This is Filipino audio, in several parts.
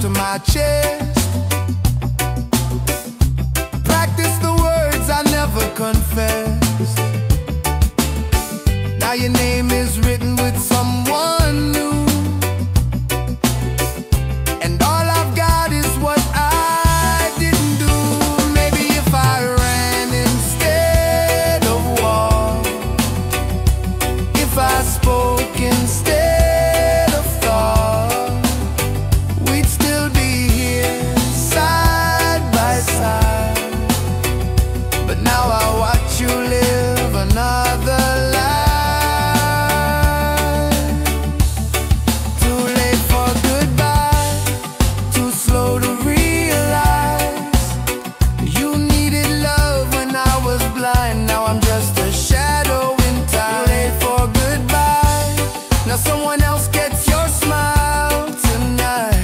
to my chest. Practice the words I never confessed. Now your name is written with someone new, and all I've got is what I didn't do. Maybe if I ran instead of walked, if I spoke instead of thought, we'd still be here side by side. But now I watch you live another life. Too late for goodbye, too slow to realize. You needed love when I was blind. Now I'm just a shadow in time. Too late for goodbye, now someone else gets your smile tonight.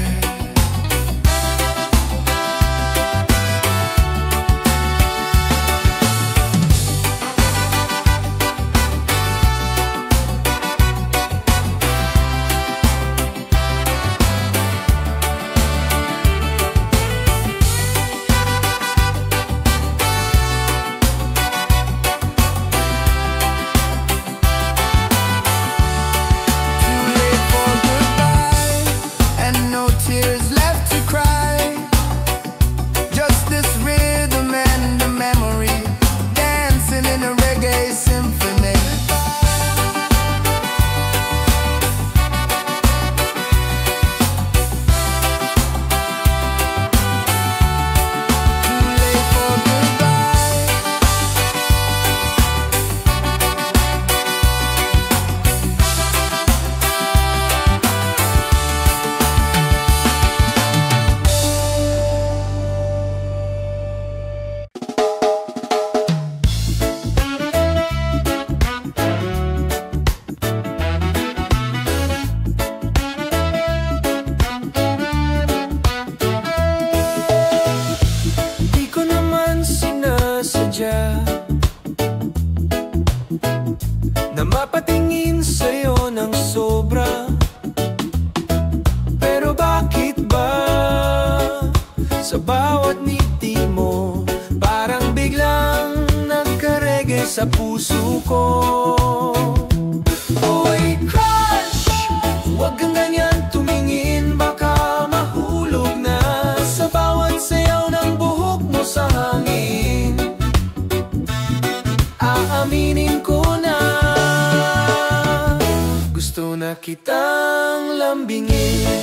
Too late for goodbye, and no tears left to cry. Just this rhythm and a memory, dancing in a reggae symphony. Too late for goodbye. Di ko naman sinasadya na mapatingin sa'yo ng sobra. Pero bakit ba sa bawat ngiti mo parang biglang nagkarege sa puso ko? Uy, crush, huwag kang ganyan tumingin, baka mahulog na sa bawat sayaw ng buhok mo sa hangin. Aaminin ko na gusto na kitang lambingin.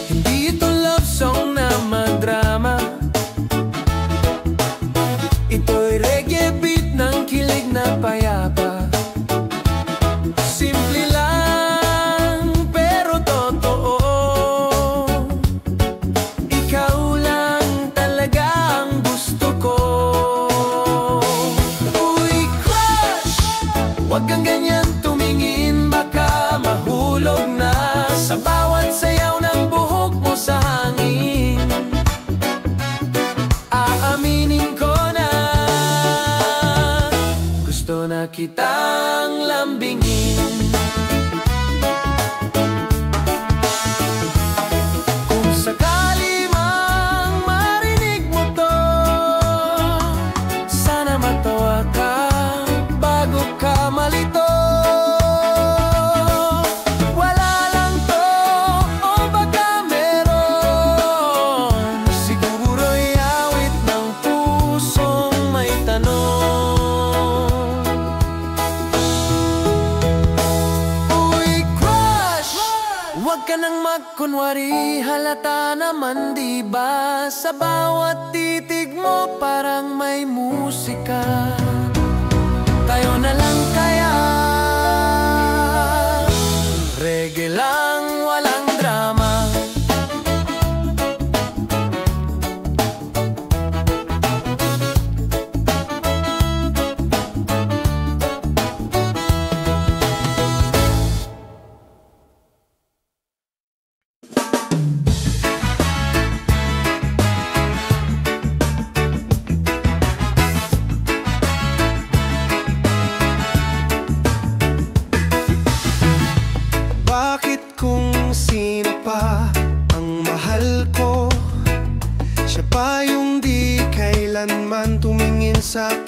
Hindi ito love song na madrama, ito'y reggae beat ng kilig na payapa. Simple lang pero totoo, ikaw lang talaga ang gusto ko. Uy, crush, huwag kang ganyan tumingin, baka mahulog na sa bawat sayaw ng buhok mo sa hangin. Aaminin ko na gusto na kitang lambingin. Kung sakali mang marinig mo to, sana matawa ka bago ka malito. Wala lang to o baka meron, siguro'y awit ng pusong may tanong. Uy, crush, huwag ka nang magkunwari, halata naman diba sa bawat titig mo parang may musika. Tayo na lang kaya, reggae lang, walang drama.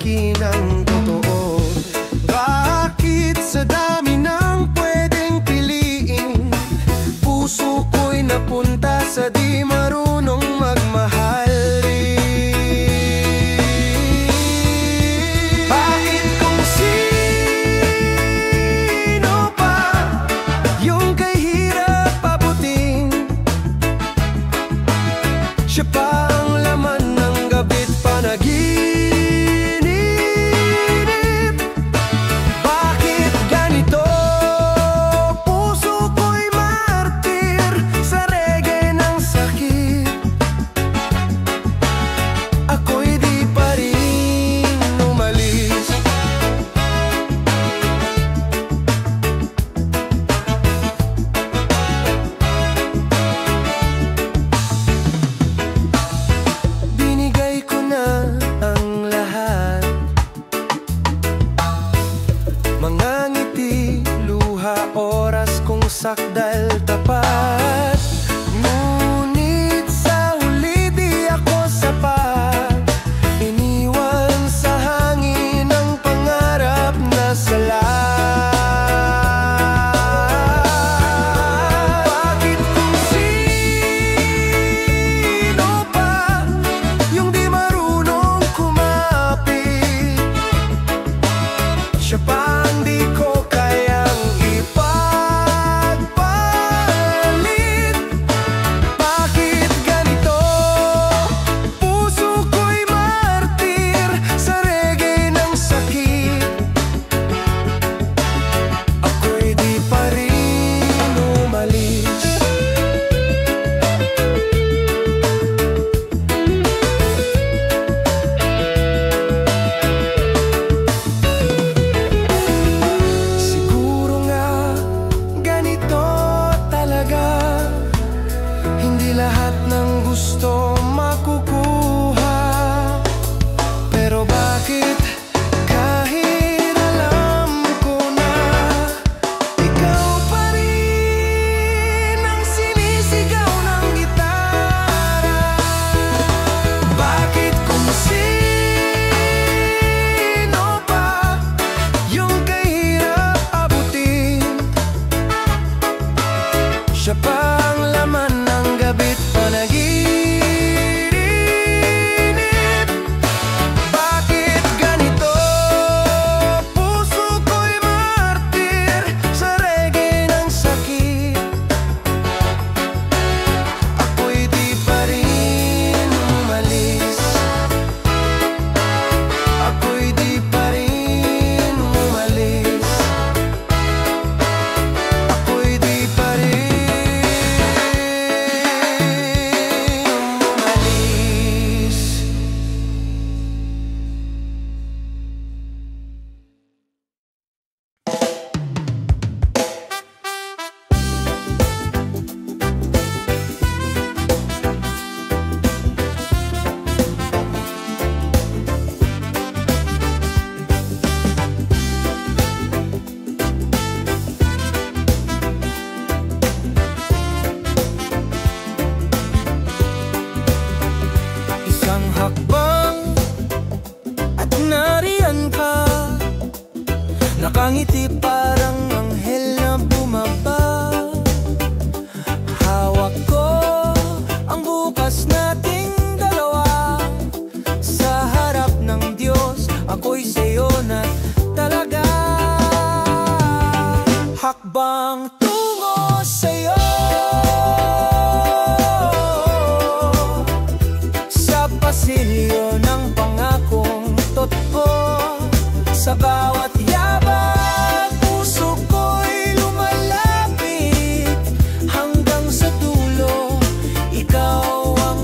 akin ang totoo. Bakit sa dami ng pwedeng piliin, puso ko'y napunta sa di marunong magmahal rin? Bakit kung sino pa yung kahirap abutin, siya pa ang laman ng gabi't panaginip? Bakit ganito? Puso ko'y martir sa reggae ng sakit. Ako'y di pa rin umalis. Binigay ko na ang lahat, mga ngiti, luha, oras kong sakdal tapat. Ngunit sa huli di ako sapat, iniwan sa hangin ang pangarap na sala. Bakit kung sino pa yung di marunong kumapit, siya pa ang di ko kayang ipagpalit? Bakit ganito? Puso ko'y martir sa reggae ng sakit. Ako'y di pa rin umalis. Siguro nga ganito talaga, hindi lahat ng gusto makukuha. Pero bakit kahit alam ko na ikaw pa rin ang sinisigaw ng gitara? Bakit kung sino pa yung kahirap abutin, siya pa ang laman ng gabi't panaginip? Bakit ganito? Puso ko'y martir sa reggae ng sakit. Ako'y di pa rin umalis. Ako'y di pa rin umalis. Ako'y di pa rin umalis. Isang hakbang at nariyan ka, nakangiti parang anghel na bumaba. Hawak ko ang bukas nating dalawa, sa harap ng Diyos ako'y sa'yo na talaga. Hakbang tungo sa'yo, sa pasilyo ng pangakong totoo. Sa bawat yabang puso ko'y lumalapit, hanggang sa dulo ikaw ang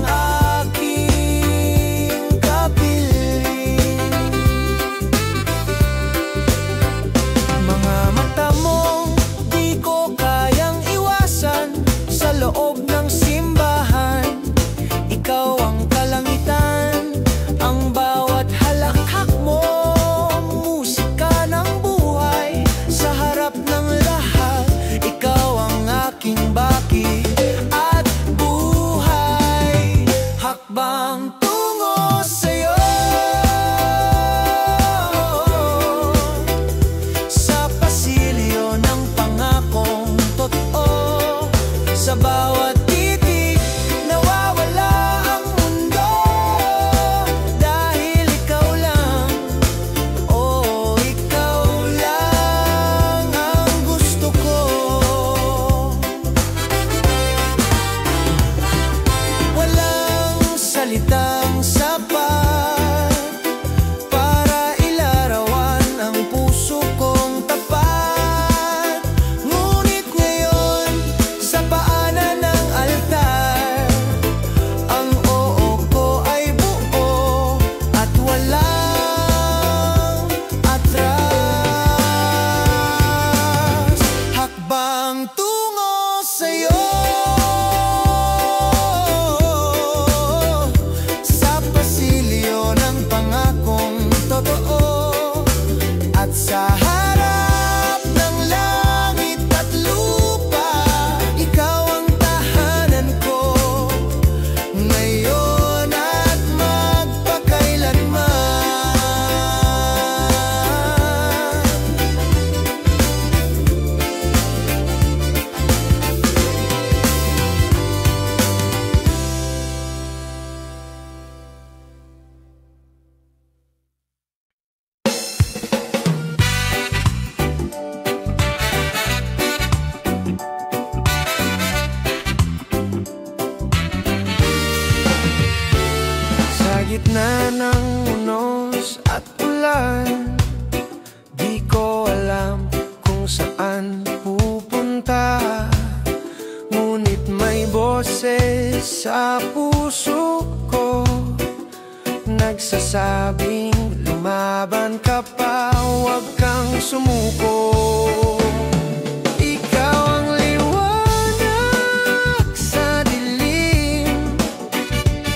aking kapiling. Mga mata mo di ko kayang iwasan, sa loob ng simbahan ikaw ang kalangitan. Ang bawat halakhak mo, musika Sa bawat titik nawawala ang mundo, dahil ikaw lang, oh ikaw lang ang gusto ko. Walang salitang sapat para ilarawan ang puso kong tapat. Ngunit ngayon sa paanan ng altar, ang oo ko ay buo at walang atras. Hakbang tungo sa'yo, sa pasilyo ng pangakong totoo, at sa harap ng langit at lupa, ikaw ang tahanan ko ngayon at magpakailanman. Sa gitna ng unos at ulan, di ko alam kung saan pupunta. Ngunit may boses sa puso ko, nagsasabing lumaban ka pa, huwag kang sumuko. Ikaw ang liwanag sa dilim,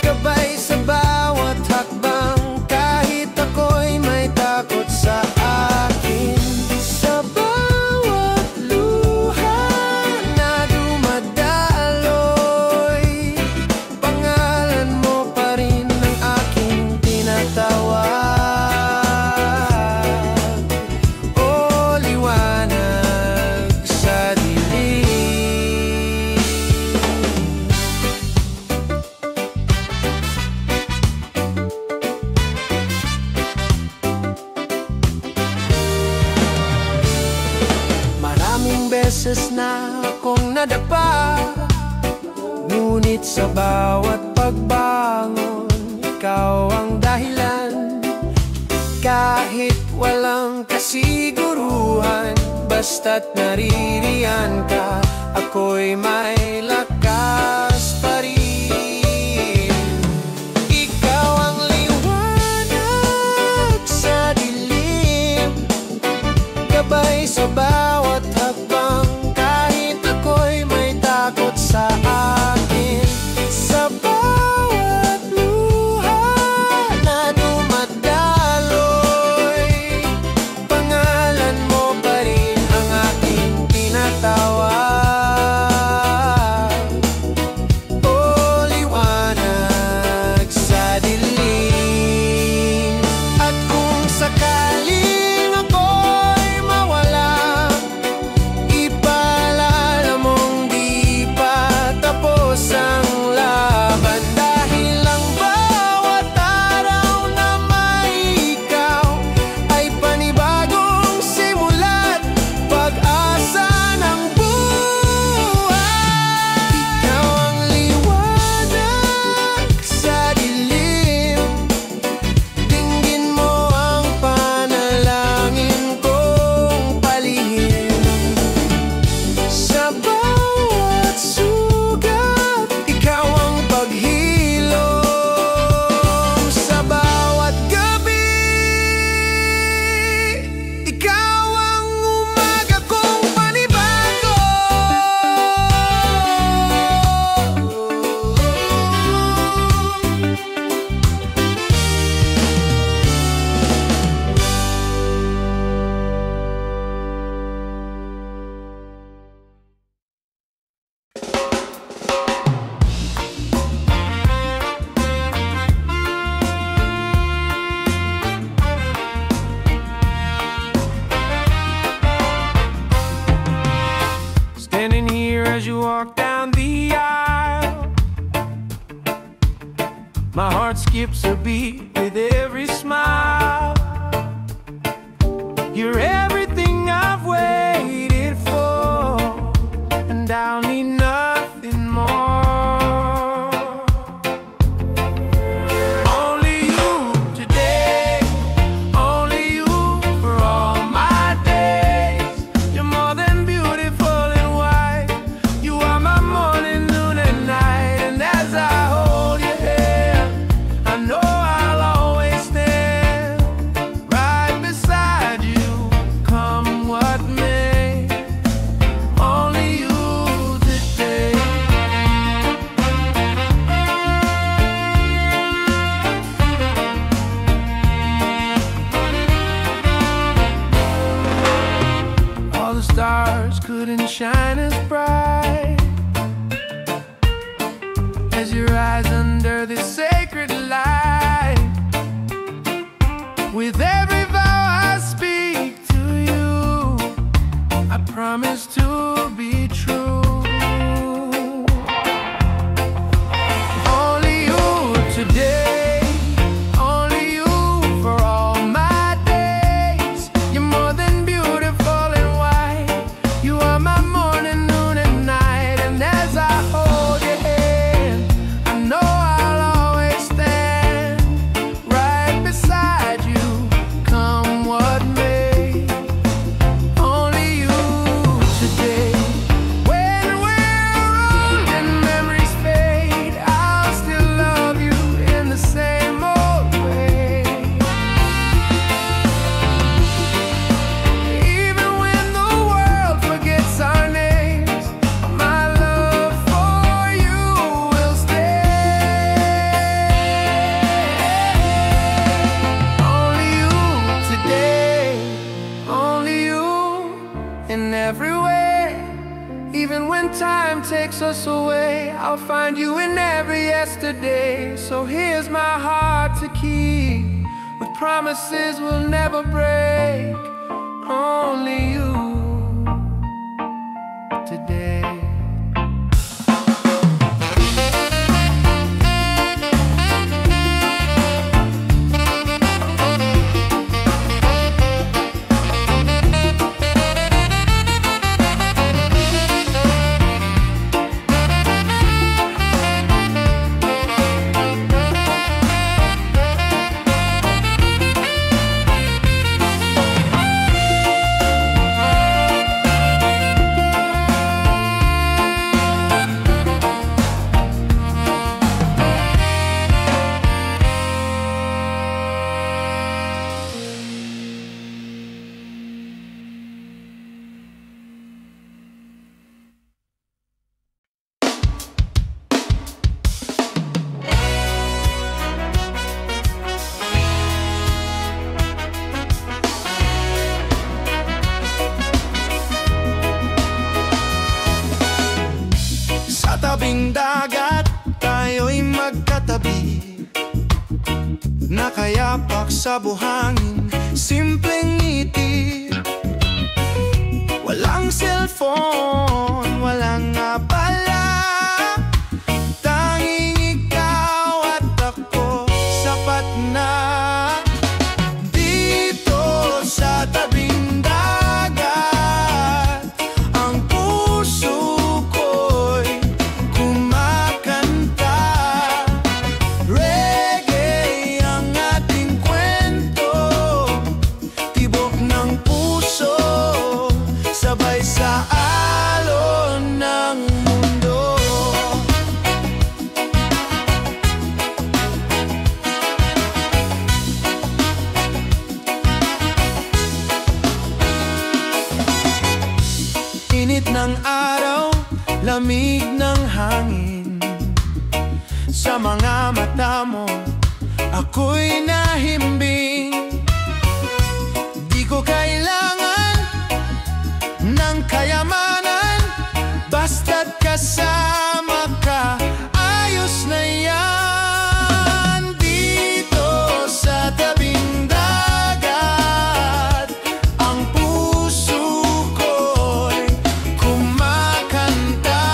gabay sa bawat hakbang, kahit ako'y may takot sa akin. Sa bawat luha na dumadaloy, pangalan mo pa rin ang aking tinatawag. O liwanag sa dilim. Maraming beses na akong nadapa, ngunit sa bawat pagbangon, ikaw ang dahilan. Kahit walang kasiguruhan, basta't naririyan ka, ako'y may lakas pa rin. Ikaw ang liwanag sa dilim, gabay sa bawat hakbang, kahit ako'y may takot sa akin. Sa bawat luha na dumadaloy, pangalan mo pa rin ang aking tinatawag. O liwanag sa dilim. At kung sakaling ako'y mawala, ipaalala mong di pa tapos ang laban, dahil ang bawat araw na may ikaw ay panibagong simula't pag-asa ng buhay. Ikaw ang liwanag sa dilim, dinggin mo ang panalangin kong palihim. Sa bawat sugat, ikaw ang paghilom. Sa bawat gabi, ikaw ang umaga kong panibago. Standing here as you walk down down the aisle. My heart skips a beat with every smile. You're everything I've waited for, and I'll need nothing more. Stars couldn't shine as bright as your eyes under this sacred light. With every vow I speak to you, I promise to be true. Only you today, only you for all my days. You're more than beautiful. You are my morning, noon, and night. And as I hold your hand, I know I'll always stand right beside you, come what may. Only you today. When we're old and memories fade, I'll still love you in the same old way. Even when the world forgets our names, my love for you will stay. Only you today, only you in every way. Even when time takes us away, I'll find you in every yesterday. So here's my heart to keep, with promises we'll never break. Only you today. Tabing dagat, tayo'y magkatabi, nakayapak sa buhangin, simpleng ngiti. Walang cellphone, walang abala, tanging ikaw at ako, sapat na. Dito sa tabing dagat, ang puso sa alon ng mundo. Init ng araw, lamig ng hangin, sa mga mata mo ako'y nahimbing. Di ko kailangan ng kayamanan, basta't kasama ka, ayos na yan. Dito sa tabing dagat, ang puso ko'y kumakanta.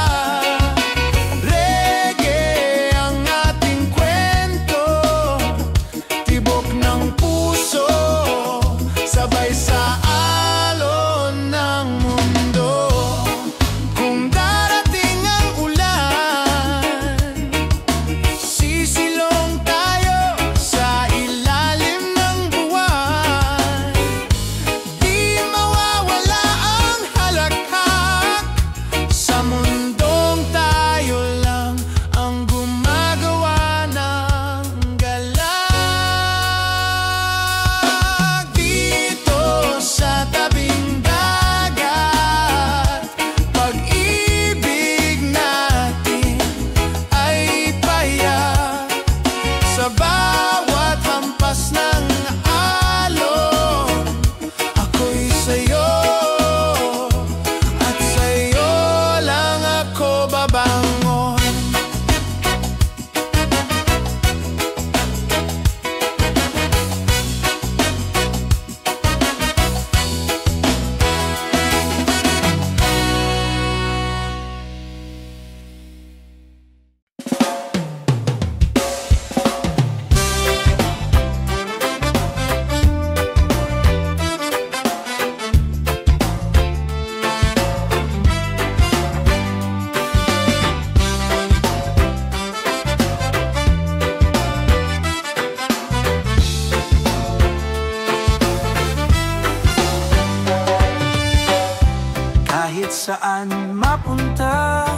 saan mapunta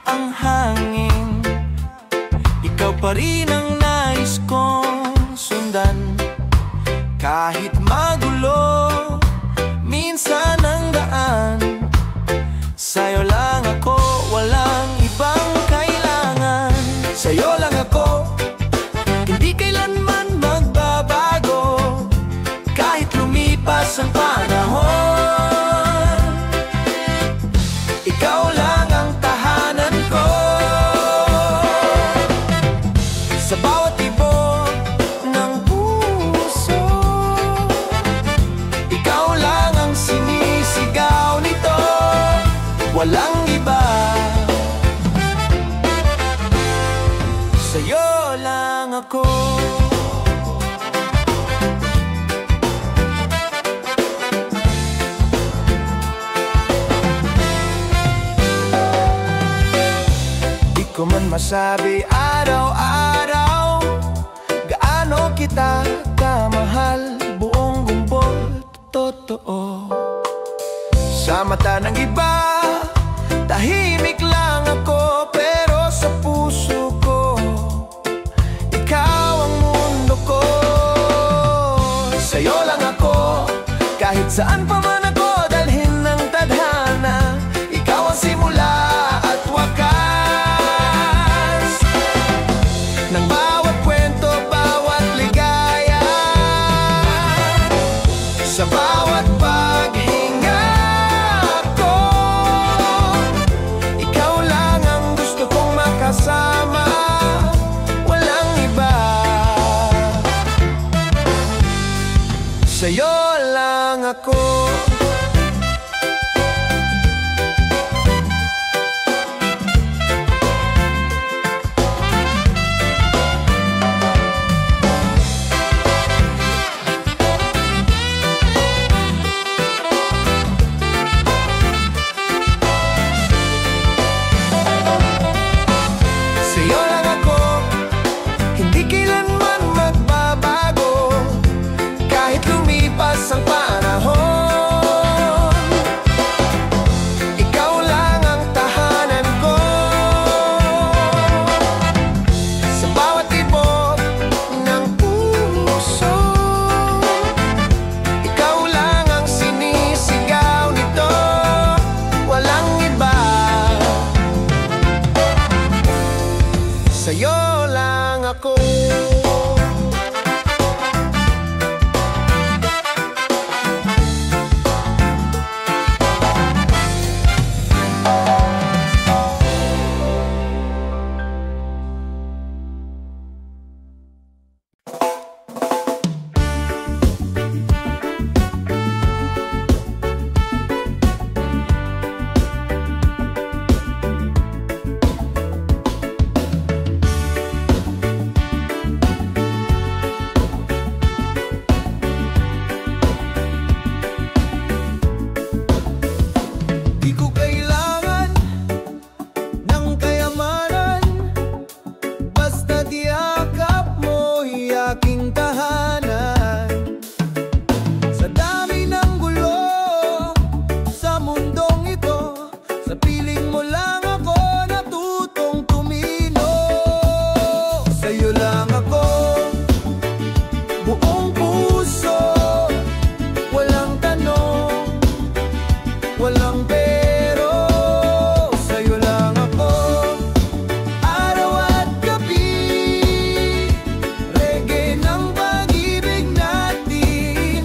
ang hangin. Ikaw pa rin ang nais kong sundan. Kahit magulo minsan ang daan, sa'yo lang ako, walang ibang kailangan. Sa'yo lang ako, hindi kailanman magbabago. Kahit lumipas ang panahon, ikaw lang ang tahanan ko. Sa bawat tibok ng puso, ikaw lang ang sinisigaw nito. Walang iba, sa'yo lang ako. Di ko man masabi araw-araw gaano kita kamahal. Buong bumbol, totoo. Sa mata ng iba, tahimik lang ako, pero sa puso ko, ikaw ang mundo ko. Sa'yo lang ako, kahit saan pa man ako dalhin ng tadhana. Ikaw ang simula at wakas ng bawat kwento, bawat ligaya. Sa bawat paghinga ko, ikaw lang ang gusto kong makasama. Walang iba, sa'yo lang ako. Sa'yo lang ako, hindi kailanman magbabago. Kahit lumipas ang panahon, ikaw lang ang tahanan ko. Sa bawat tibok ng puso, ikaw lang ang sinisigaw nito. Walang iba, sa'yo lang ako. Di ko kailangan ng kayamanan, basta't yakap mo'y aking tahanan. Sa dami ng gulo sa mundong ito, sa piling mo lang ako natutong tumino. Sa'yo lang ako, buong puso, walang tanong, walang pero. Sa'yo lang ako, araw at gabi, reggae ng pag-ibig natin,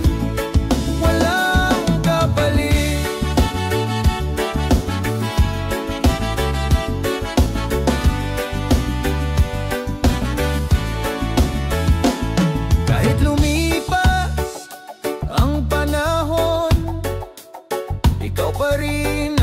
walang kapalit. Kahit lumipas ang panahon, ikaw pa rin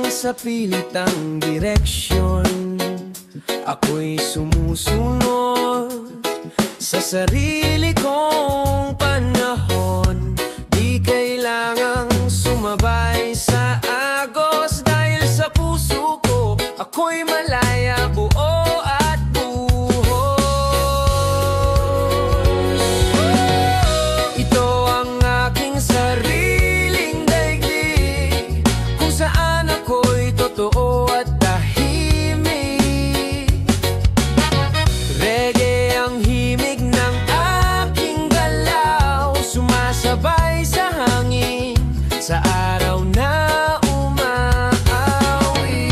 sa pilitang direksyon, ako'y sumusunod sa sarili kong panahon. Di kailangang sumabay sa agos, dahil sa puso ko ako'y malaya, buo at buhos. Ito ang aking sariling daigdig, kung saan ako'y totoo at tahimik. Reggae ang himig ng aking galaw, sumasabay sa hangin sa araw na umaawi.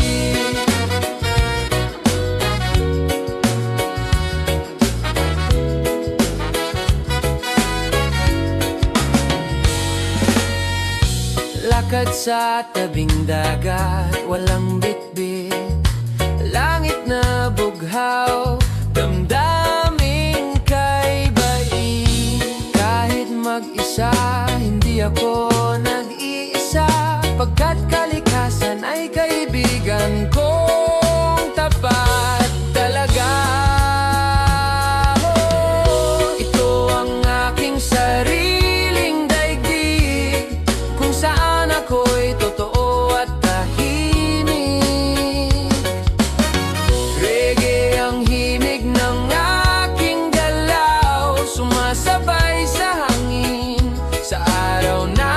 Lakad sa tabing dagat, walang bitbit, langit na bughaw, damdaming kaibain. Kahit mag-isa, hindi ako nag-iisa, pagkat kalikasan ay kaibigan kong tapat talaga. Ito ang aking sariling daigdig, kung saan ako'y totoo at tahimik. Reggae ang himig ng aking galaw, sumasabay sa hangin sa araw na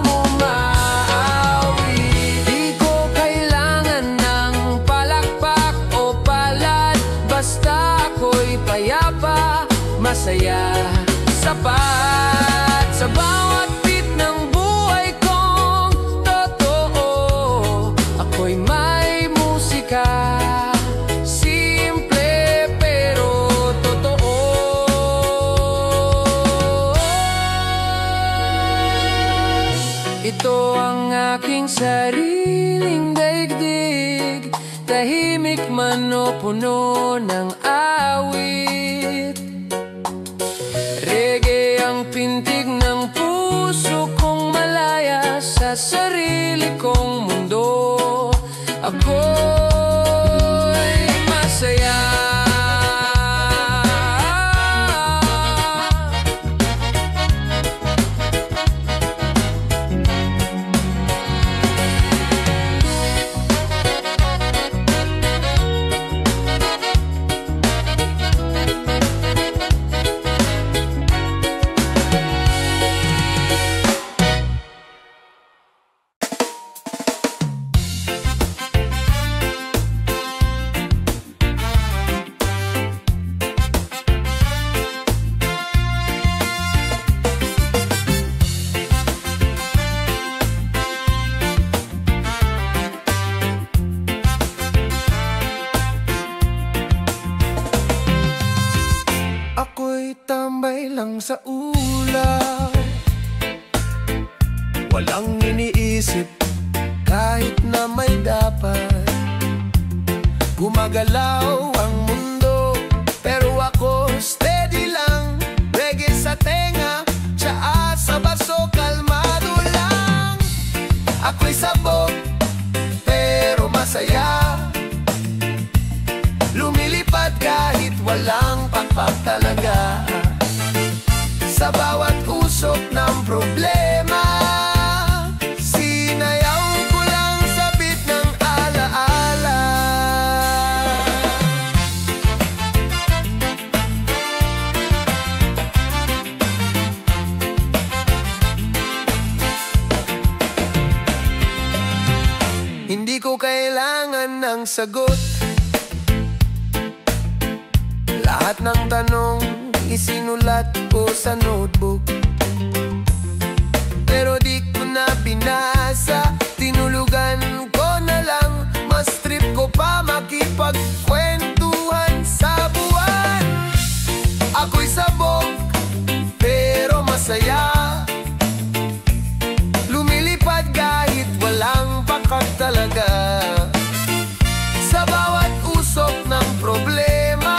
umaawi. Di ko kailangan ng palakpak o palad, basta ako'y payapa, masaya, sapat. Sa bawat bit ng buhay kong totoo, ako'y may musika, simple pero totoo. Ito ang aking sariling daigdig, tahimik man o puno ng awit. Reggae ang pintig ng puso kong malaya, sa sarili kong mundo ako'y masaya. Ako'y tambay lang sa ulap, walang iniisip kahit na may dapat. Gumagalaw ang mundo, pero ako steady lang. Reggae sa tenga, tsaa sa baso, kalmado lang. Ako'y sabog, pero masaya, lumilipad kahit walang pakpak talaga. Sa bawat usok ng problema, sinayaw ko lang sa beat ng alaala. Hindi ko kailangan ng sagot, lahat ng tanong isinulat ko sa notebook. Pero di ko na binasa, tinulugan ko na lang. Mas trip ko pa makipagkwentuhan sa buwan. Ako'y sabog, pero masaya, lumilipad kahit walang pakak talaga. Sa bawat usok ng problema,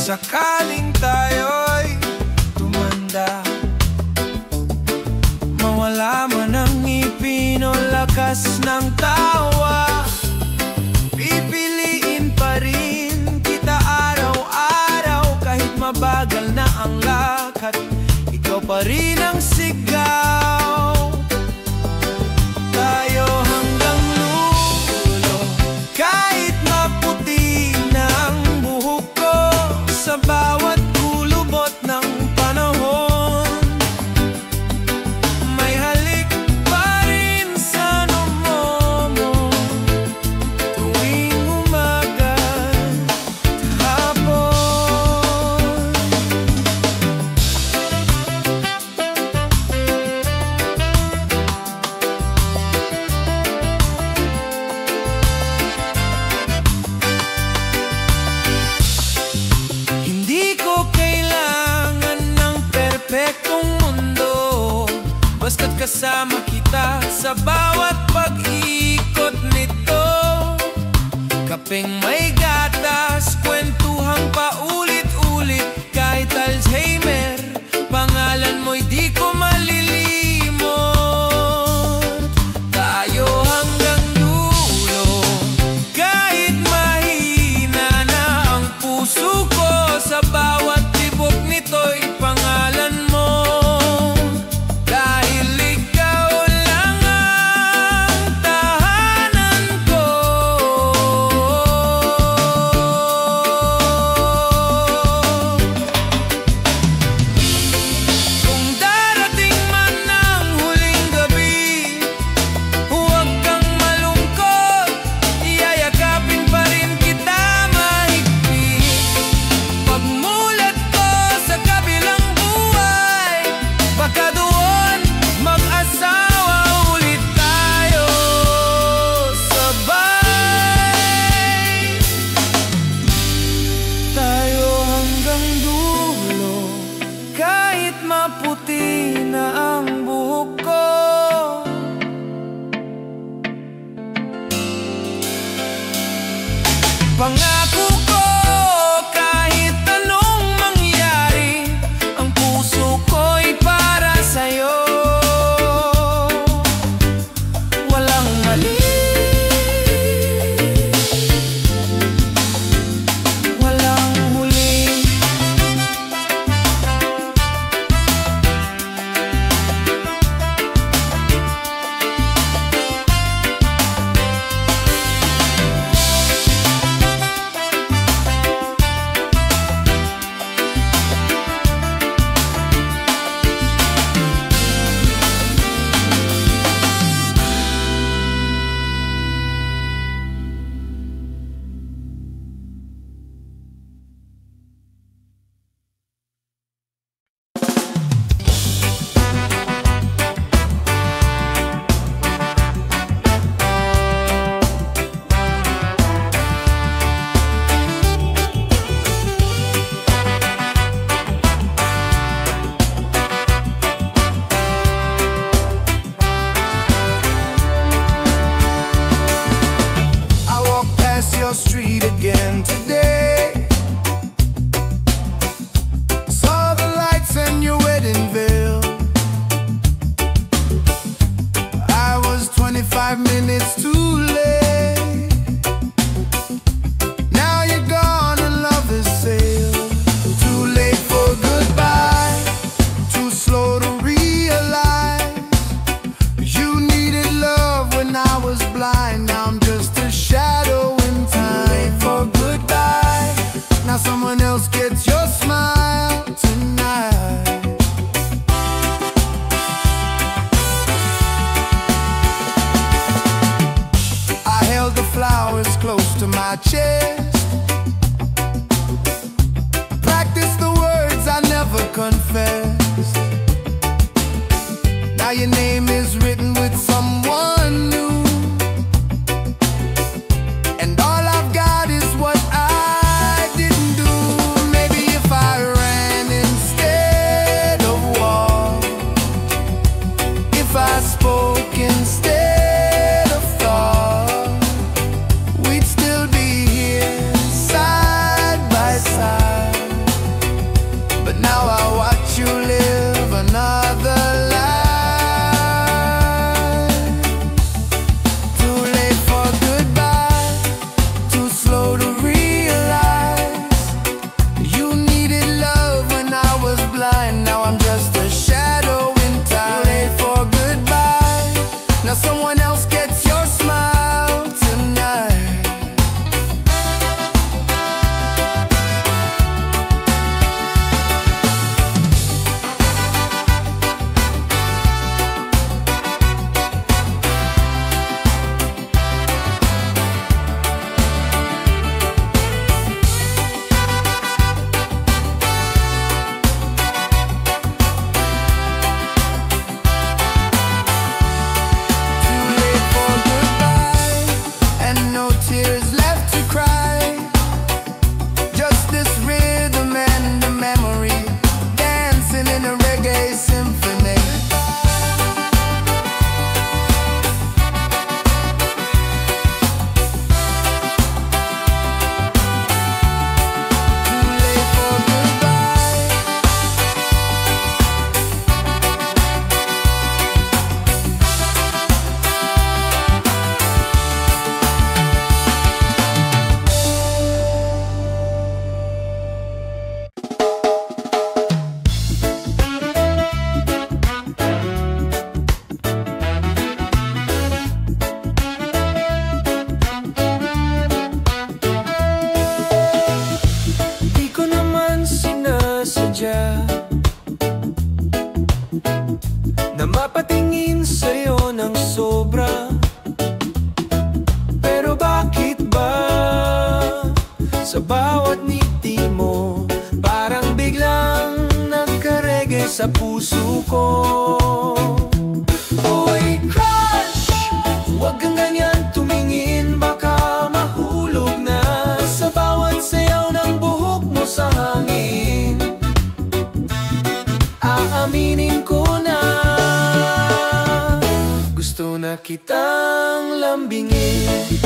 sakaling tayo'y tumanda, mawala man ang ngipin o lakas ng tawa, pipiliin pa rin kita araw-araw. Kahit mabagal na ang lakad, ikaw pa rin ang sigaw. Tayo hanggang dulo, kahit maputi na ang buhok ko sa bawat kulubot ng panahon. May halik pa rin sa noo mo tuwing umaga at hapon. Hindi ko kailangan ng perpektong mundo, basta't kasama kita sa bawat pag-ikot nito. Kapeng may gatas, kwentuhang paulit-ulit, kahit Alzheimer, pangalan mo'y di ko malilimot. Tayo hanggang dulo, kahit mahina na ang puso ko, sa bawat tibok nito'y pangalan mo. Dahil ikaw lang ang tahanan ko. Kung darating man ang huling gabi, huwag kang malungkot, yayakapin pa rin kita mahigpit. Pagmulat ko sa kabilang buhay, baka doon mag-asawa ulit tayo sabay. Tayo hanggang dulo, kahit maputi na ang buhok ko. Pangako ko, kahit anong mangyari, ang puso ko'y para sa'yo. Walang mali, walang huli. I walked past your street again today, saw the lights and your wedding veil. I was 25 minutes too late. Now you're gone and love has sailed. Too late for goodbye, too slow to realize you needed love when I was blind. Now I'm just a shadow in time. Too late for goodbye, now someone else gets your smile tonight. I held the flowers close to my chest, practiced the words I never confessed. Now your name is written with someone new, and all I've got is what I didn't do. Maybe if I ran instead of walked, if I spoke instead of thought, we'd still be here. sa puso ko. Uy, crush, huwag kang ganyan tumingin, baka mahulog na sa bawat sayaw ng buhok mo sa hangin. Aaminin ko na gusto na kitang lambingin.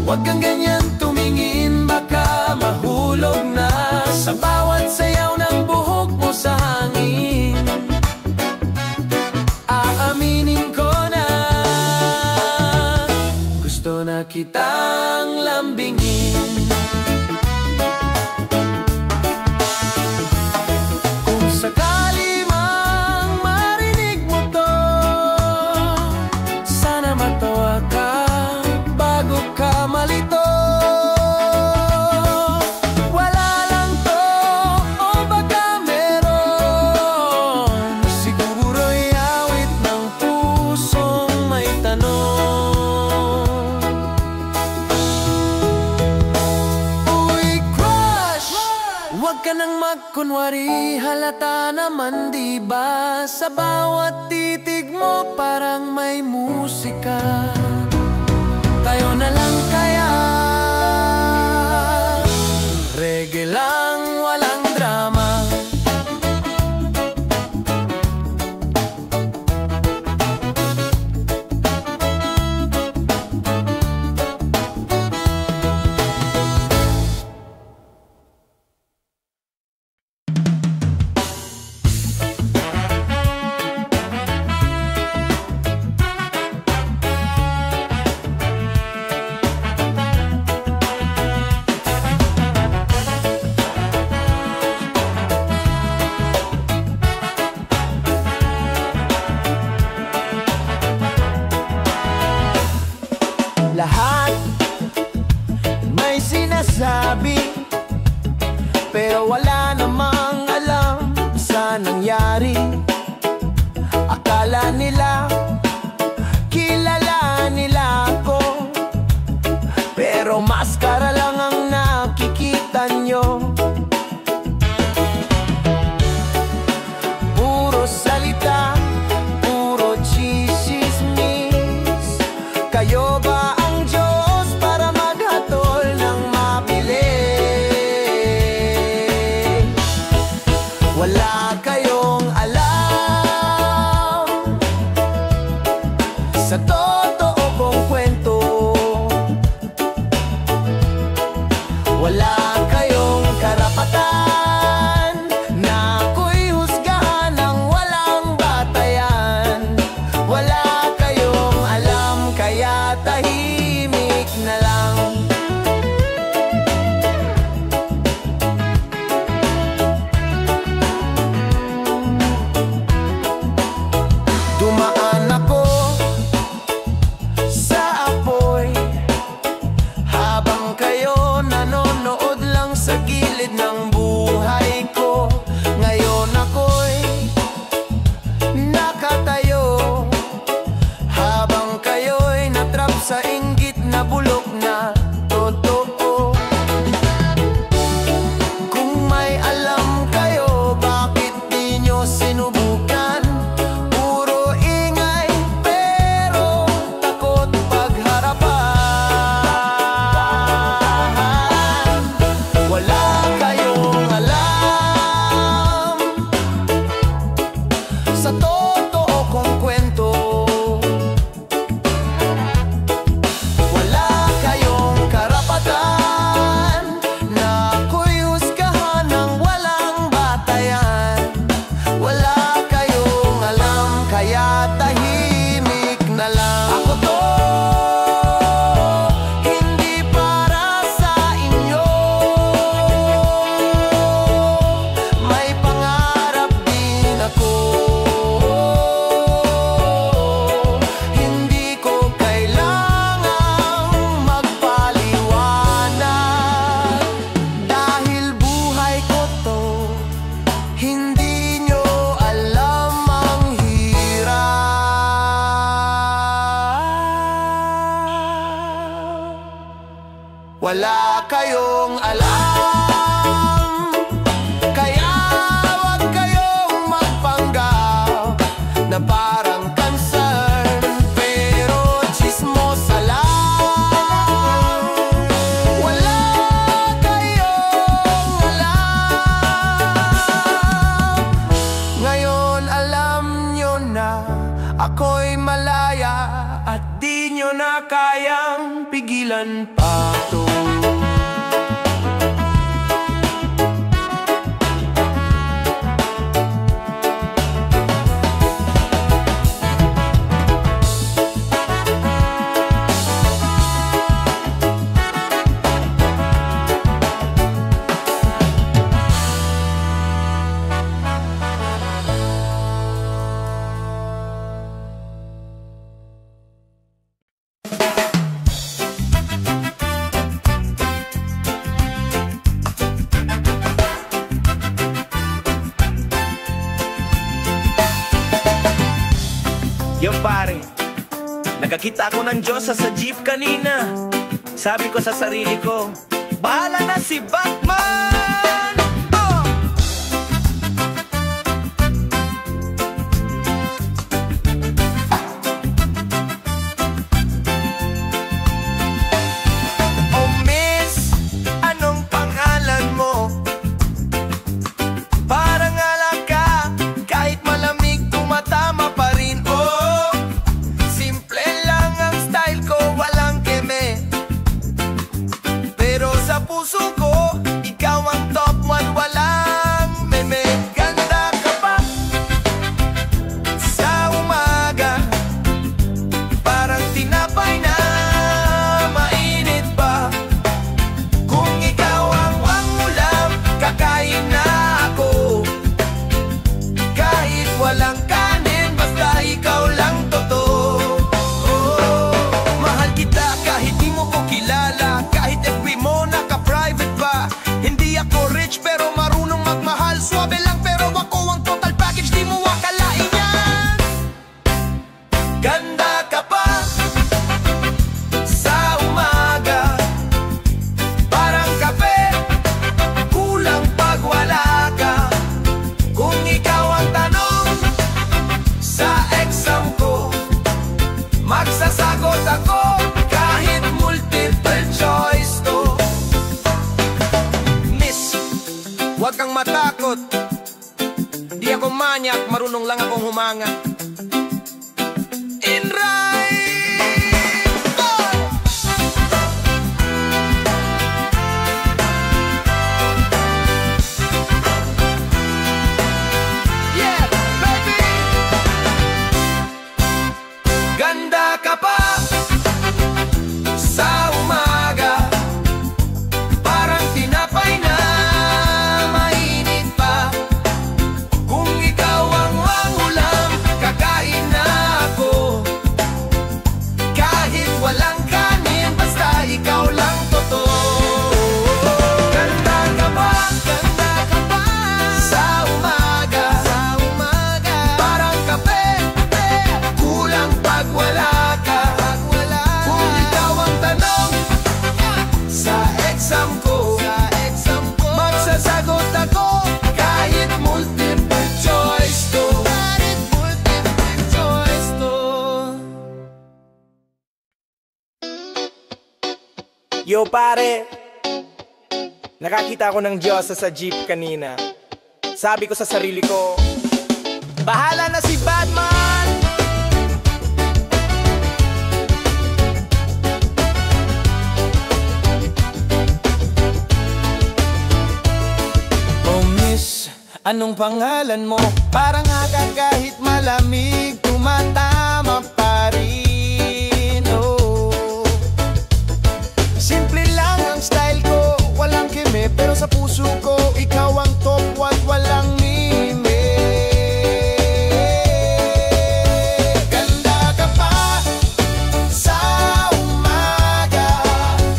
Huwag kang ganyan tumingin, baka mahulog na sa bawat sayaw ng buhok mo sa hangin. Aaminin ko na gusto na kitang lambingin. Kung sakali mang marinig mo to, sana matawa ka bago ka malito. Wala lang to o baka meron, siguro'y awit ng pusong may tanong. Uy, crush, huwag ka nang magkunwari, halata naman diba? Sa bawat titig mo parang may musika. Tayo na lang kaya, reggae lang, walang drama. Lahat may sinasabi, pero wala namang alam sa nangyari. Akala nila kilala nila ako, pero maskara lang ang nakikita nyo. Puro salita, puro chismis. Kayo ba ang Diyos para maghatol ng mabili? Wala kayong alam sa totoo kong kwento. Wala kayong wala kayong alam. Kaya wag kayong magpanggap na parang concern, pero chismosa lang. Wala kayong alam. Ngayon alam nyo na ako'y malaya at di nyo na kayang pigilan pa to. Yo pare, nakakita ko ng Diyosa sa jeep kanina. Sabi ko sa sarili ko, bahala na si Batman! Oh! Oh miss, anong pangalan mo? Parang alak ka, kahit malamig tumatama pa rin. Oh, simple lang ang style ko, walang keme. Pero sa puso ko, ikaw ang top one, walang meme. Ganda ka pa sa umaga, parang tinapay na mainit pa. Kung ikaw ang ulam, kakain na ako. Kahit walang kanin, basta ikaw lang totoo. Oh, mahal kita kahit di mo ko kilala, kahit FB mo naka-private pa. Hindi ako rich pero marunong magmahal, swabe lang pero ako ang total package, di mo akalain yan. Ganda ka pa sa umaga, parang kape, kulang pag wala ka. Kung ikaw ang tanong sa exam ko, magsasagot ako kahit multiple choice to. Miss, huwag kang matakot, di ako manyak, marunong lang akong humanga. In rhyme, boy! Yeah, baby! Ganda ka pa sa umaga, parang tinapay na mainit pa. Kung ikaw ang ulam, kakain na ako. Kahit walang kanin, basta ikaw lang totoo. Ganda ka pa sa umaga, parang kape, kulang pag wala ka. Kung ikaw ang tanong sa exam ko, magsasagot ako kahit multiple choice to. Yo pare, nakakita ko ng Diyosa sa jeep kanina. Sabi ko sa sarili ko, bahala na si Batman! Oh miss, anong pangalan mo? Parang aga kahit malamig, tumatama pa rin. Oh, simple lang ang style ko, walang keme, pero sa puso ko, ikaw ang top one, walang mime. Ganda ka pa sa umaga,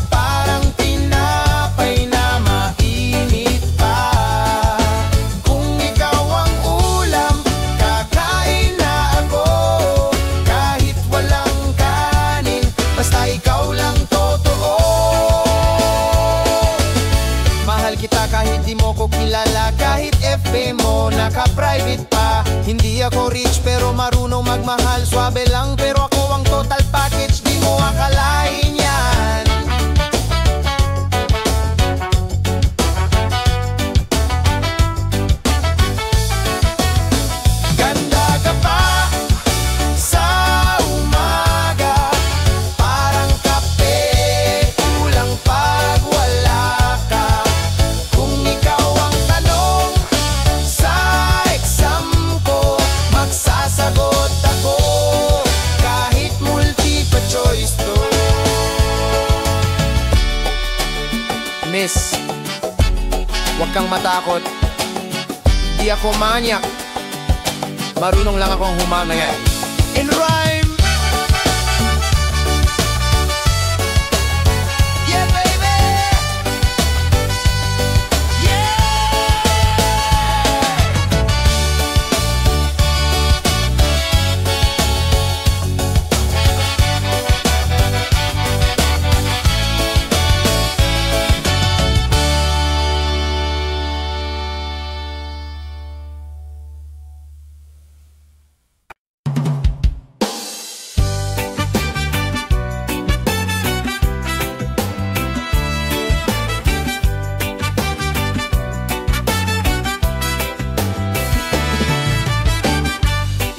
parang tinapay na mainit pa. Kung ikaw ang ulam, kakain na ako. ako rich pero marunong magmahal. Swabe lang pero ako ang total package, di mo akalain yan. Ganda ka pa sa umaga, parang kape, kulang pag wala ka. Kung ikaw ang tanong sa exam ko, magsasagot ako kahit multiple choice to. Miss, huwag kang matakot. Di ako manyak, marunong lang akong humamaya in rhyme. Yeah, baby. Yeah.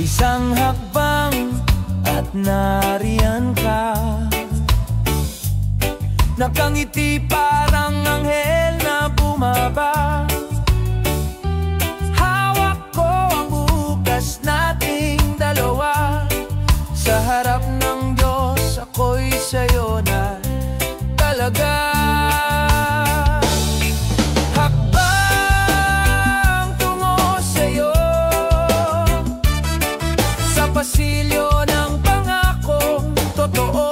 Isang hakbang at nariyan ka, nakangiti parang anghel na bumaba. Hawak ko ang bukas nating dalawa, sa harap ng Diyos ako'y sa'yo na talaga. Hakbang tungo sa'yo, sa pasilyo ng pangakong totoo.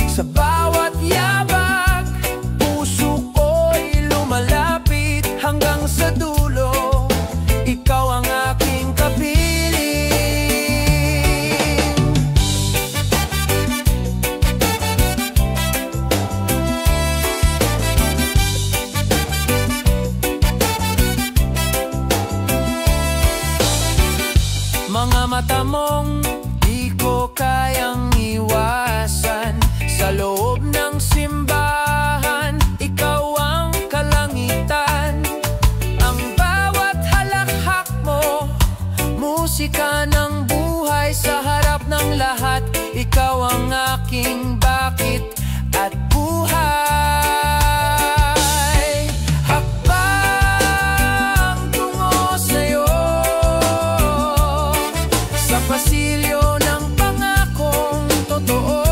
Sa bawat yabag, puso ko'y lumalapit hanggang sa dulo. Ikaw ang aking kapiling. Mga mata mong di ko kayang iwasan, sa loob ng simbahan, ikaw ang kalangitan. Ang bawat halakhak mo, musika ng buhay. Sa harap ng lahat, ikaw ang aking bakit at buhay. Hakbang tungo sa'yo, sa pasilyo ng pangakong totoo.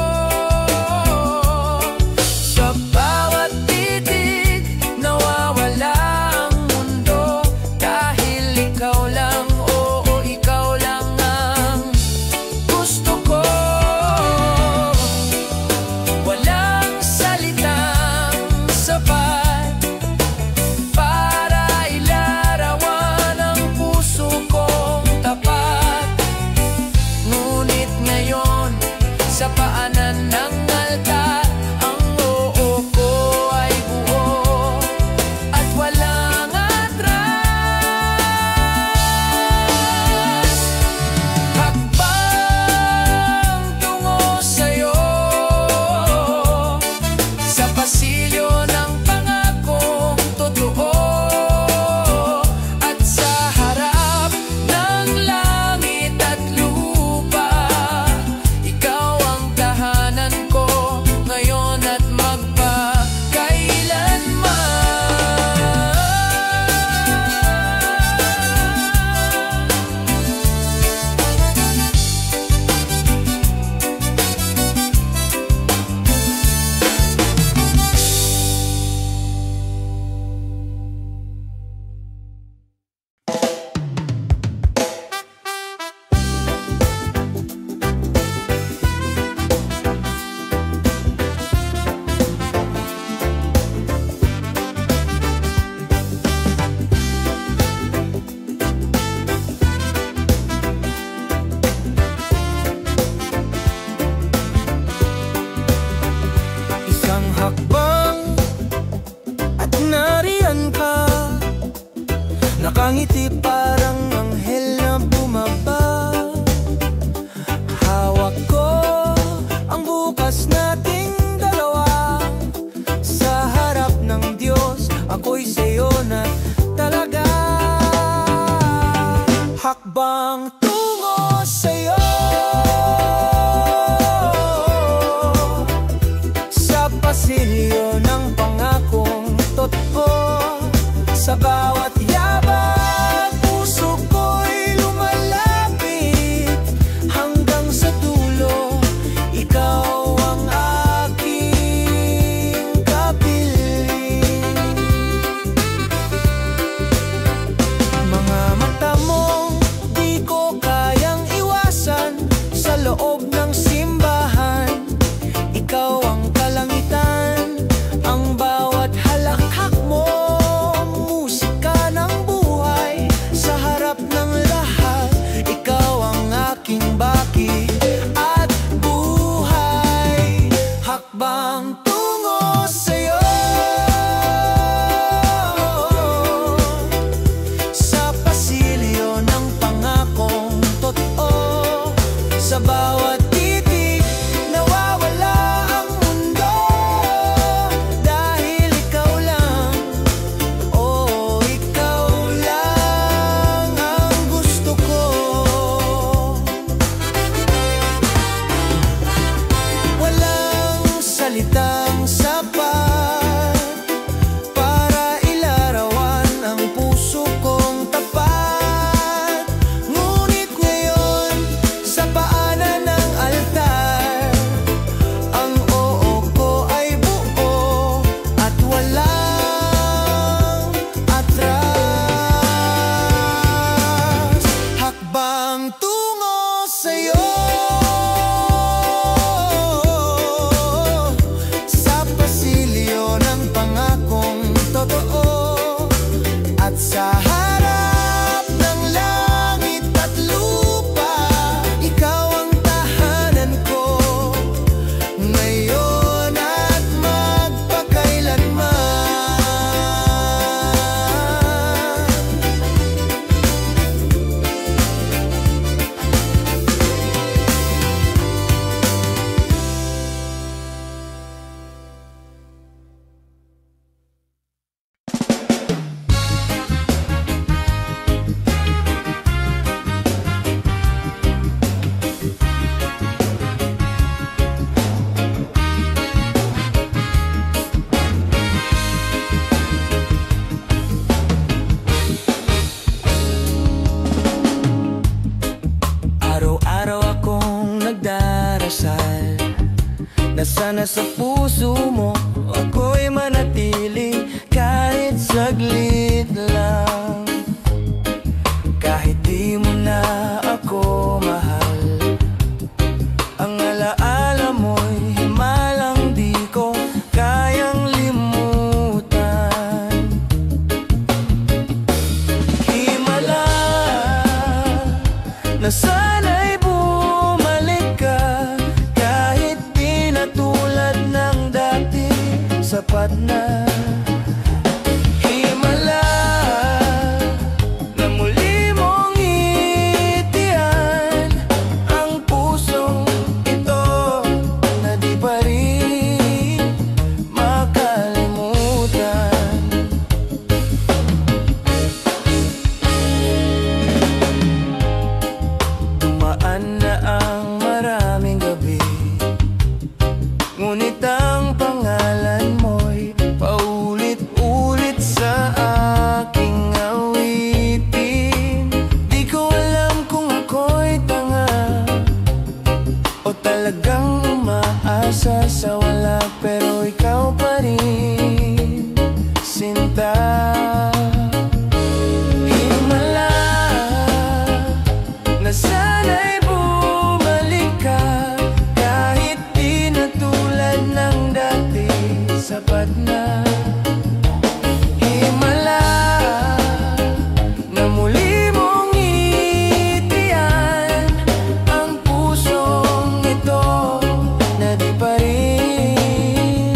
bukas nating dalawa sa harap ng Diyos, ako'y sa'yo na talaga. Hakbang tungo sa'yo, sa pasilyo ng pangakong totoo. Sa bawat yabang puso ko'y lumalapit hanggang sa dulo. Ikaw ang aking kapiling. Mga mata mo di ko kayang iwasan sa loob ng simbahan. Ikaw ang kalangitan, ang bawat halakhak mo, musika ng buhay sa harap ng lahat. Ikaw ang aking baki at buhay. Hakbang tungo sa'yo, sa pasilyo ng pangakong totoo. Sa bawat titik nawawala ang mundo, dahil ikaw lang, oh ikaw lang ang gusto ko. Walang salitang sapat para ilarawan ang puso kong tapat. Ngunit ngayon sa paanan ng altar, ang oo ko ay buo at walang atras. Hakbang tungo sa'yo, sa pasilyo ng pangakong totoo. At sa harap ng langit at lupa, ikaw ang tahanan ko ngayon at magpakailanman. Araw-araw akong nagdarasal na sana sa puso mo ako'y manatili kahit saglit lang. Kahit di mo na ako mahal, ang alaala mo'y himalang di ko kayang limutan. Himala na sana'y bumalik ka, kahit di na tulad ng dati, sapat na. Himala na muli mong itian ang pusong ito na di pa rin makalimutan. Dumaan na ang maraming gabi, ngunit ang pangalan mo'y paulit-ulit sa aking awitin. Di ko alam kung ako'y tanga o talagang umaasa sa wala, pero ikaw pa rin, sinta. Himala na sana'y bumalik ka, kahit di na tulad ng dati, sapat na. Himala na muli mong itian ang pusong ito na di pa rin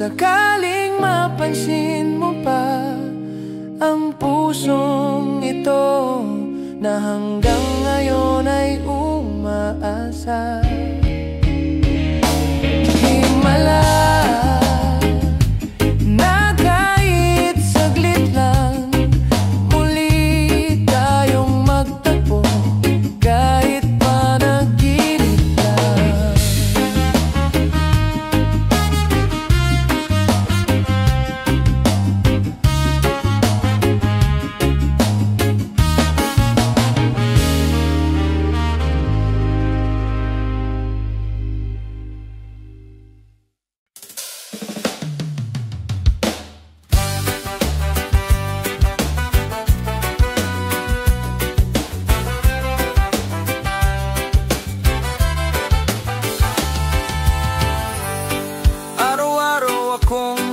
sakaling mapansin mo pa ang pusong ito na hanggang ngayon ay umaasa. Himala na kahit saglit lang muli tayong magtagpo, kahit panaginip lang.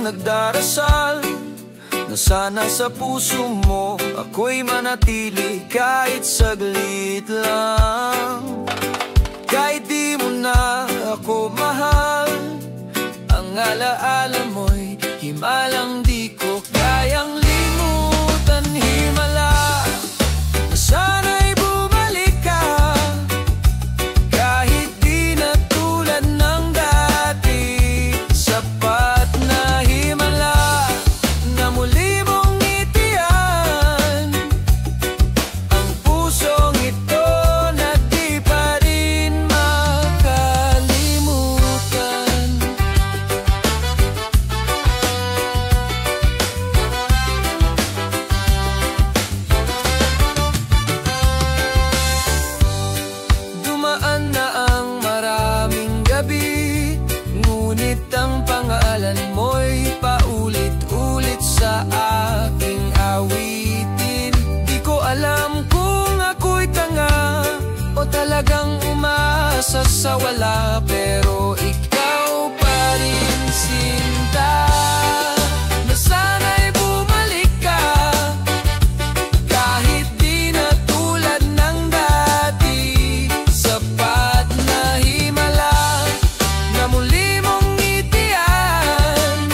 Nagdarasal na sana sa puso mo ako'y manatili kahit saglit lang. Kahit di mo na ako mahal, ang alaala mo'y himalang di ko kayang limutan. Himala na sana'y bumalik ka, kahit di na tulad ng dati. Sapat na himala na muli mong itiyan ang pusong ito na di pa rin makalimutan. Dumaan na ang maraming gabi, ngunit ang pangalan mo'y paulit-ulit sa aking awitin. Di ko alam kung ako'y tanga o talagang umasa sa wala, pero ikaw pa rin sinta. Na sana'y bumalik ka, kahit di na tulad ng dati. Sapat na himala na muli mong itiyan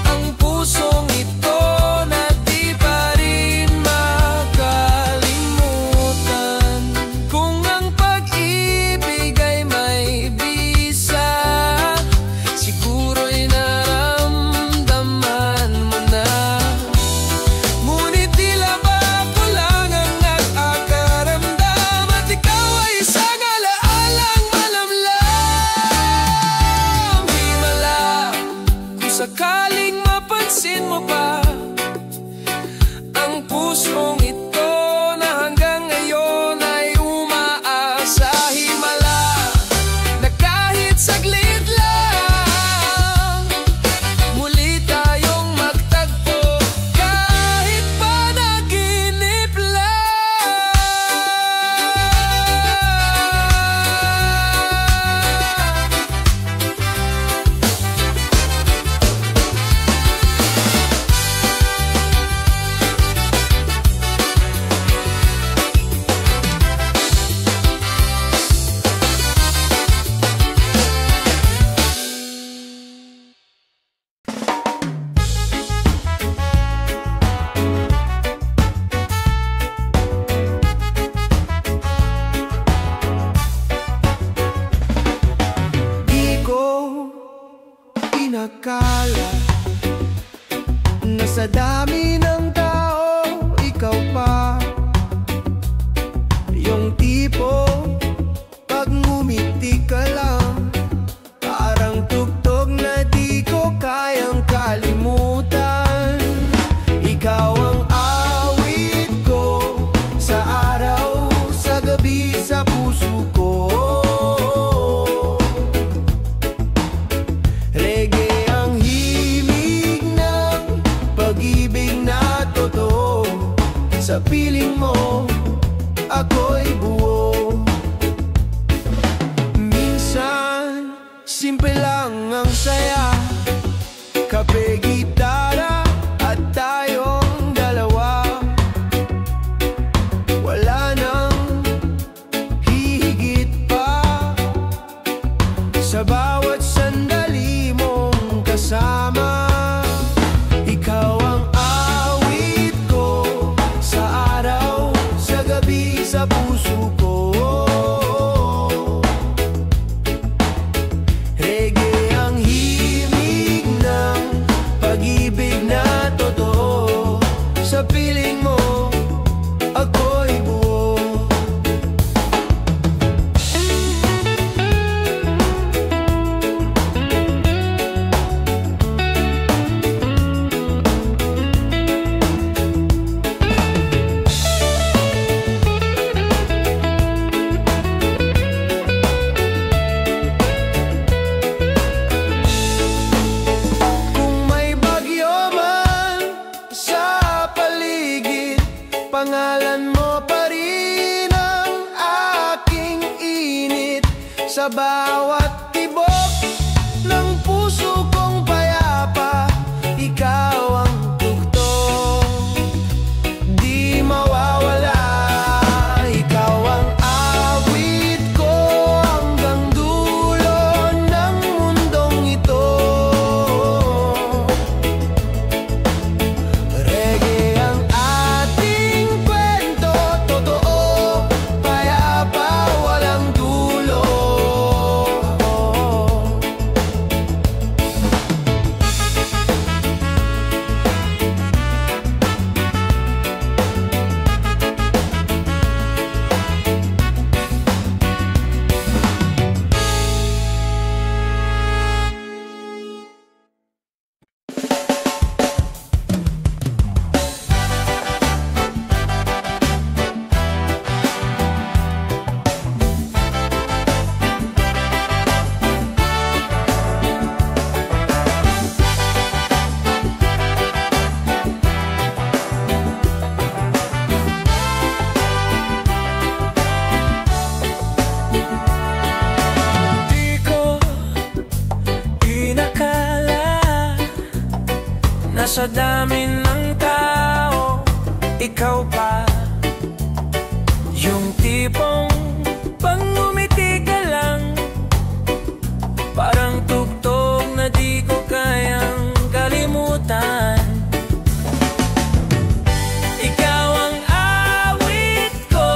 ang pusong ito na di pa rin makalimutan. Kung ang pag-ibig ay may bisa, siguro'y naramdaman mo na. Ngunit tila ba ako lang ang nakakaramdam, at ikaw ay isang alaalang malamlam. Himala, kung sakaling mapansin mo pa ang pusong ito na hanggang ngayon ay umaasa. Himala na kahit saglit lang muli tayong magtagpo, kahit panaginip lang. Di ko inakala na sa dami ng tao ikaw pa yung tipo pag ngumiti ka lang, parang tugtog na di ko kayang kalimutan. Ikaw ang awit ko sa araw, sa gabi, sa puso ko. Reggae ang himig ng pag-ibig na totoo. Sa piling mo ako'y buo. Minsan simple lang ang saya, kape, gitara at tayong dalawa. Wala nang hihigit Sa bawat tibok ng puso kong payapa, ikaw ang tugtog, di mawawala. Ikaw ang awit ko hanggang dulo ng mundong ito. Reggae ang ating kwento, totoo, payapa, walang dulo. Di ko inakala na sa dami ng tao, ikaw pa yung tipong pang ngumiti ka lang, parang tugtog na di ko kayang kalimutan. Ikaw ang awit ko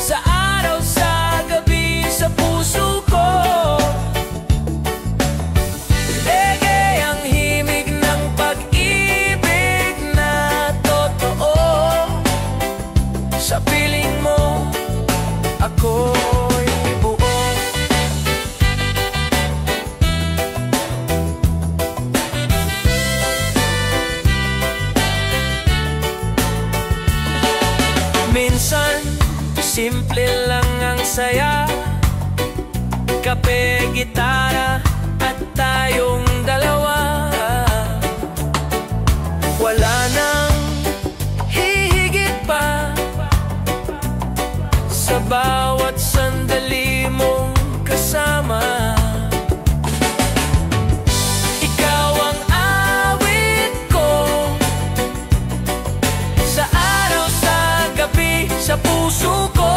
sa araw, sa gabi, sa puso ko. Reggae ang himig ng pag-ibig na totoo. Sa piling mo, ako'y buo. Minsan, simple lang ang saya, kape, gitara, at tayong dalawa. Wala nang hihigit pa sa bawat sandali mong kasama. Ikaw ang awit ko sa araw, sa gabi, sa puso ko.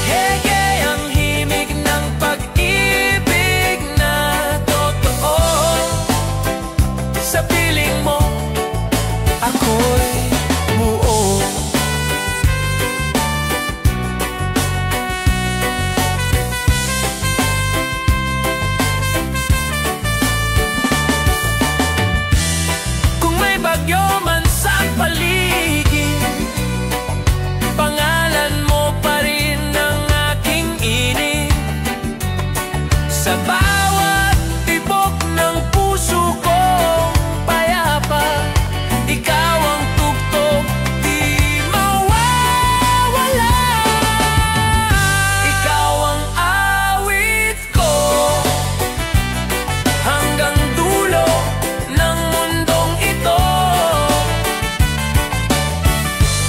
Reggae ang himig ng pag-ibig na totoo. Sa piling mo, ako'y buo. Kung may bagyo man sa paligid, pangalan mo pa rin ang aking inig. Sa bawat tibok ng puso ko payapa, ikaw ang tugtog, di mawawala. Ikaw ang awit ko hanggang dulo ng mundong ito.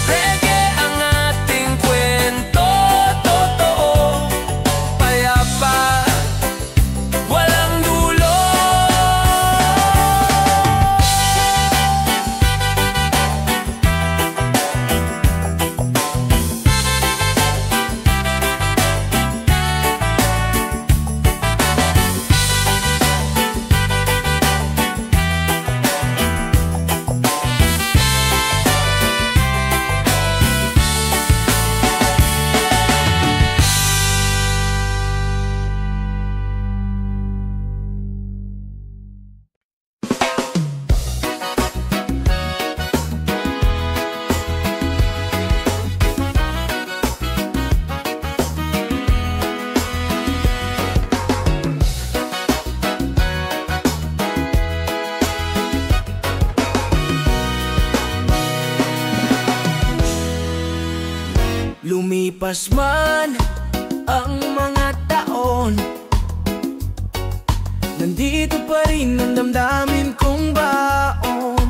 Reggae ang ating kwento, totoo, payapa, walang dulo. Lumipas man ang mga taon, nandito pa rin ang damdamin kong baon.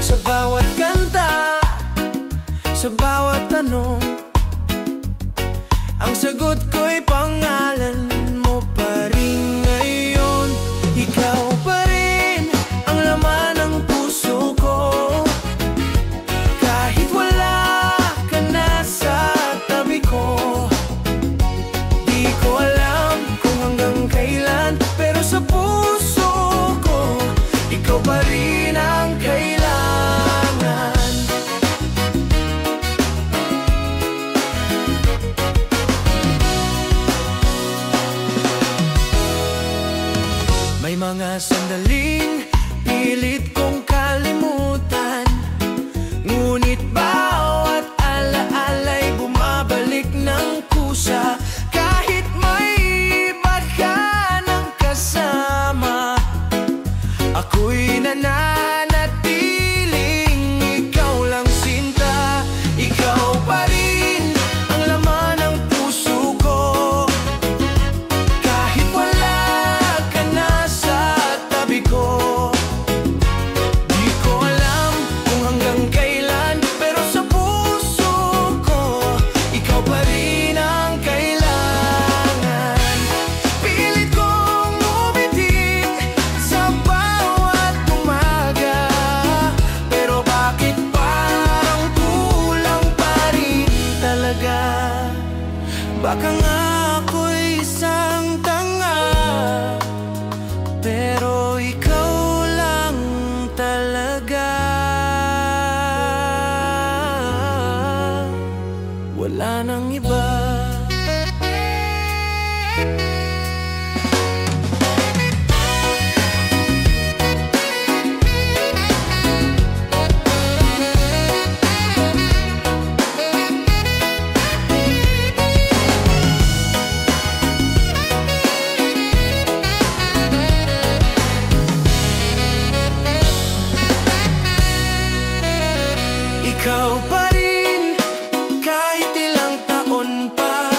Sa bawat kanta, sa bawat tanong, Ang sagot ko'y pangalan mo pa rin ngayon. Ikaw pa rin ang laman ng puso ko. Kahit wala ka na sa tabi ko, di ko alam kung hanggang kailan, pero sa puso ko, ikaw pa rin ang kailangan. May mga sandaling pilit kong kalimutan, ngunit bawat alaala'y bumabalik ng kusa. Kahit may iba ka ng kasama, ako'y nananatiling ikaw lang sinta. Ikaw pa rin ang laman ng puso ko. Kahit wala ka na sa tabi ko, di ko alam kung hanggang kailan, pero sa puso ko, ikaw pa rin ang kailangan. Pilit kong umitig sa bawat umaga, pero bakit parang kulang pa rin talaga? Baka nga ako'y isang tanga, pero ikaw lang talaga. Wala nang iba. Ikaw pa rin kahit ilang taon pa,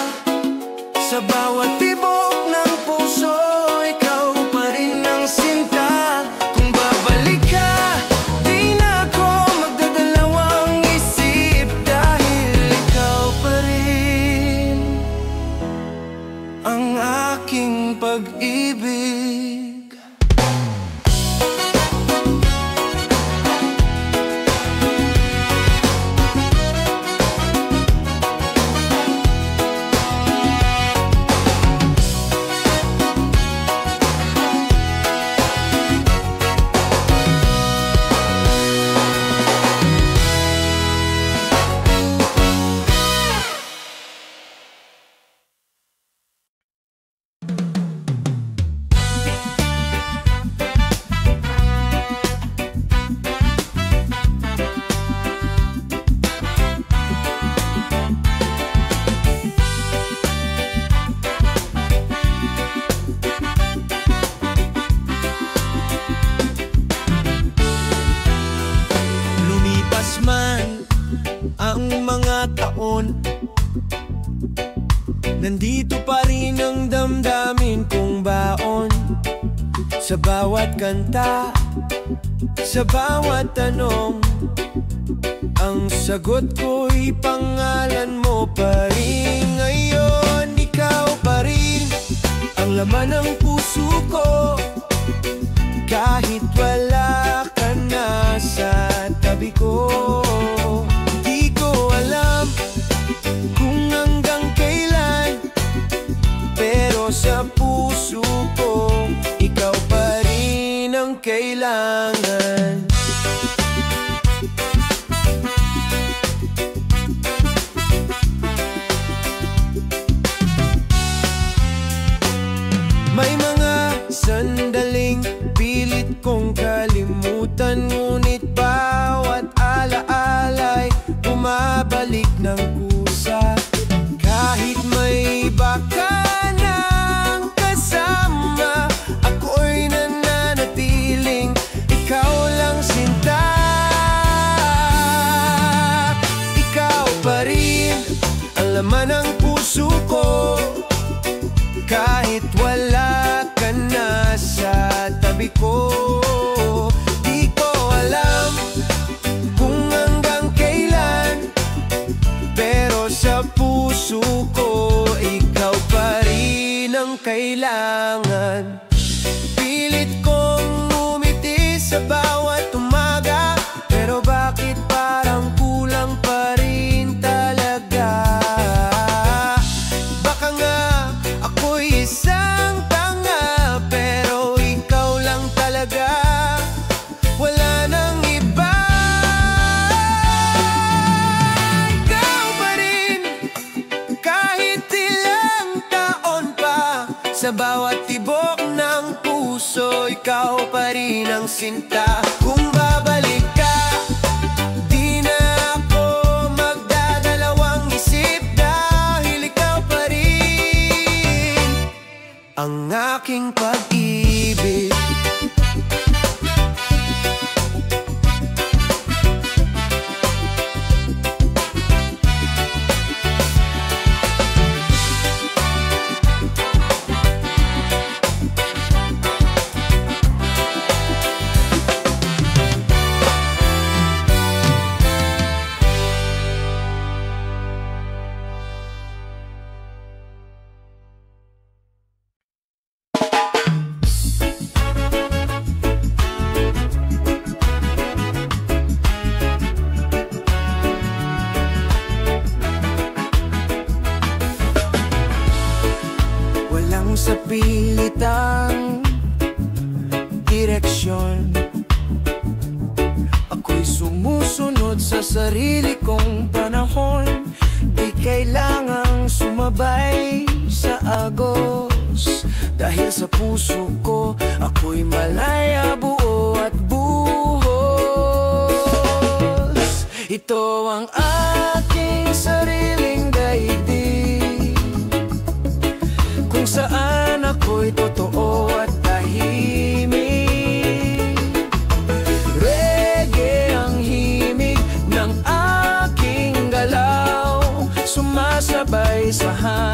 sa bawat tibok ng puso, ikaw pa rin ang sinta. Kung babalik ka, di na ako magdadalawang isip, dahil ikaw pa rin ang aking pag-ibig. Lumipas man ang mga taon, nandito pa rin ang damdamin kong baon. Sa bawat kanta, sa bawat tanong, ang sagot ko'y pangalan mo pa rin ngayon. Ikaw pa rin ang laman ng puso ko. Kahit wala ka na sa tabi ko, di ko alam kung hanggang kailan, pero sa puso ko, ikaw pa rin ang kailangan. May mga sandaling pilit kong kalimutan, ngunit bawat alaala'y bumabalik ng kusa. Kahit may iba ka ng kasama, ako'y nananatiling ikaw lang sinta. Ikaw pa rin ang laman ng puso ko. Kahit wala ka na sa tabi ko, di ko alam kung hanggang kailan, pero sa puso ko, Sa bawat tibok ng puso, ikaw pa rin ang sinta. Kung babalik ka, di na ako magdadalawang isip, dahil ikaw pa rin ang aking pag-ibig. Sa pilitang direksyon, ako'y sumusunod sa sarili kong panahon. Di kailangang sumabay sa agos, dahil sa puso ko ako'y malaya, buo at buhos. Ito ang aking sariling daigdig, kung saan ako'y totoo at tahimik. Reggae ang himig ng aking galaw, sumasabay sa hangin.